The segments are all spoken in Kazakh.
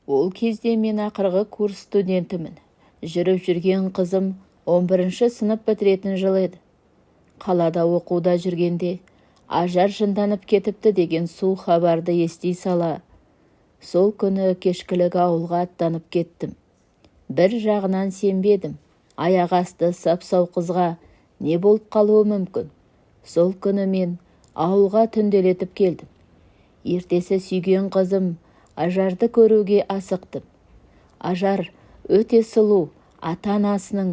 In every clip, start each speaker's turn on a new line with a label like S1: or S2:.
S1: Ол кезде мен ақырғы курс студентімін. Жүріп жүрген қызым 11-ші сынып бітіретін жыл еді. Қалада оқуда жүргенде ажар жынданып кетіпті деген суық хабарды ести сала, сол күні кешкілік ауылға аттанып кеттім. Бір жағынан сенбедім. Аяқ асты сап-сау қызға не болып қалуы мүмкін. Сол күні мен ауылға түнделетіп келдім. Ертесі сүйген қызым Ажарды көруге асықтым. Ажар өте сұлу, ата-анасының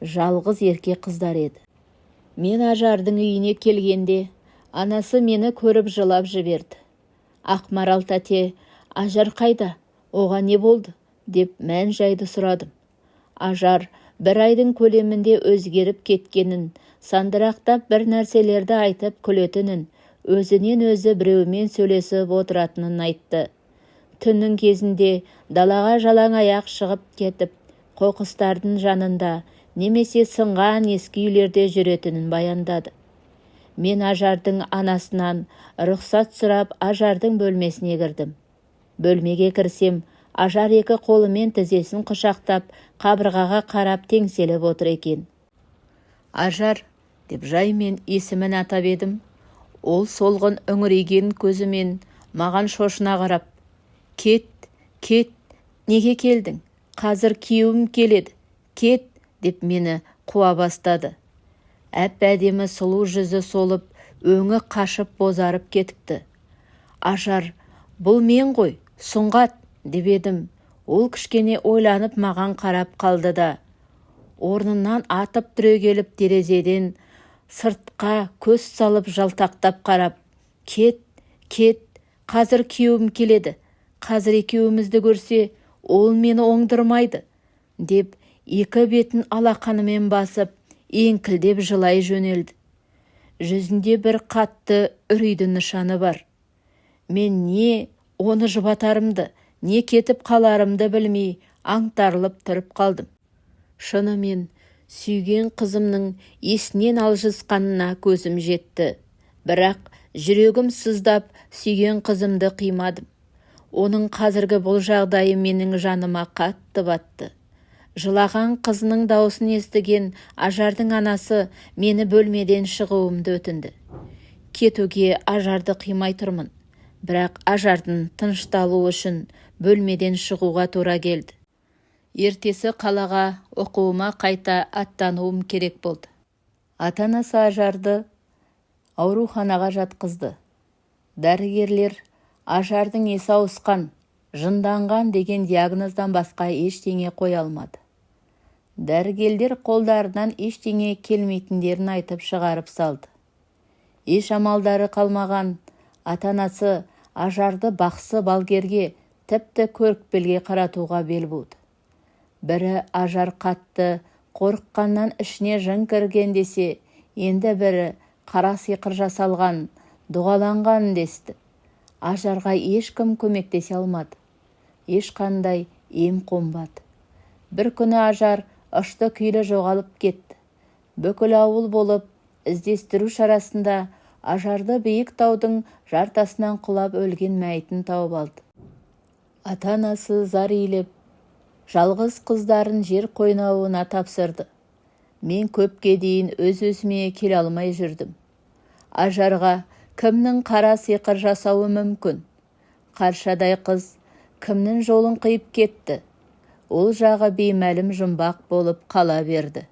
S1: жалғыз ерке қыздар еді. Мен Ажардың үйіне келгенде, анасы мені көріп жылап жіберді. Ақмарал тәте, Ажар қайда? Оған не болды? Деп мән-жайды сұрадым. Ажар бір айдың көлемінде өзгеріп кеткенін, сандырақтап бір нәрселерді айтып күлетінін, өзінен өзі біреумен сөйлесіп отыратынын айтты. Түннің кезінде далаға жалаң аяқ шығып кетіп, қоқыстардың жанында немесе сынған ескі үйлерде жүретінін баяндады. Мен Ажардың анасынан рұқсат сұрап Ажардың бөлмесіне кірдім. Бөлмеге кірсем, Ажар екі қолымен тізесін құшақтап, қабырғаға қарап теңселіп отыр екен. Ажар, деп жаймен есімін атап едім. Ол солғын үңірейген көзімен маған шошына қарап, кет, неге келдің? Қазір күйеуім келеді, кет, деп мені қуа бастады. Әп-әдемі сұлу жүзі солып, өңі қашып бозарып кетіпті. Ажар, бұл мен ғой, сұңғат, деп едім. Ол кішкене ойланып маған қарап қалды да, орнынан атып түрегеліп терезеден сыртқа көз салып жалтақтап қарап, кет, қазір күйеуім келеді. Қазір екеуімізді көрсе, ол мені оңдырмайды, деп екі бетін алақанымен басып, еңкілдеп жылай жөнелді. Жүзінде бір қатты үрейдің нышаны бар. Мен не оны жұбатарымды, не кетіп қаларымды білмей аңтарылып тұрып қалдым. Шынымен, сүйген қызымның есінен алжысқанына көзім жетті. Бірақ жүрегім сыздап, сүйген қызымды қимадым. Оның қазіргі бұл жағдайы менің жаныма қатты батты. Жылаған қызының даусын естіген Ажардың анасы мені бөлмеден шығуымды өтінді. Кетуге Ажарды қимай тұрмын. Бірақ Ажардың тынышталуы үшін бөлмеден шығуға тура келді. Ертесі қалаға оқуыма қайта аттануым керек болды. Ата-анасы Ажарды ауруханаға жатқызды. Дәрігерлер Ажардың есі ауысқан, жынданған деген диагноздан басқа ештеңе қоя алмады. Дәрігерлер қолдарынан ештеңе келмейтіндерін айтып шығарып салды. Еш амалдары қалмаған ата-анасы Ажарды бақсы балгерге, тіпті көрікпелге қаратуға бел буды. Бірі Ажар қатты қорыққаннан ішіне жын кірген десе, енді бірі қара сиқыр жасалған, дұғаланған десті. Ажарға ешкім көмектесе алмады. Ешқандай ем қонбады. Бір күні Ажар ұшты күйлі жоғалып кетті. Бүкіл ауыл болып іздестіру шарасында Ажарды биік таудың жартасынан құлап өлген мәйітін тауып алды. Ата-анасы зар илеп, жалғыз қыздарын жер қойнауына тапсырды. Мен көпке дейін өз-өзіме келе алмай жүрдім. Ажарға кімнің қара сиқыр жасауы мүмкін? Қаршадай қыз кімнің жолын қиып кетті? Ол жағы беймәлім жұмбақ болып қала берді.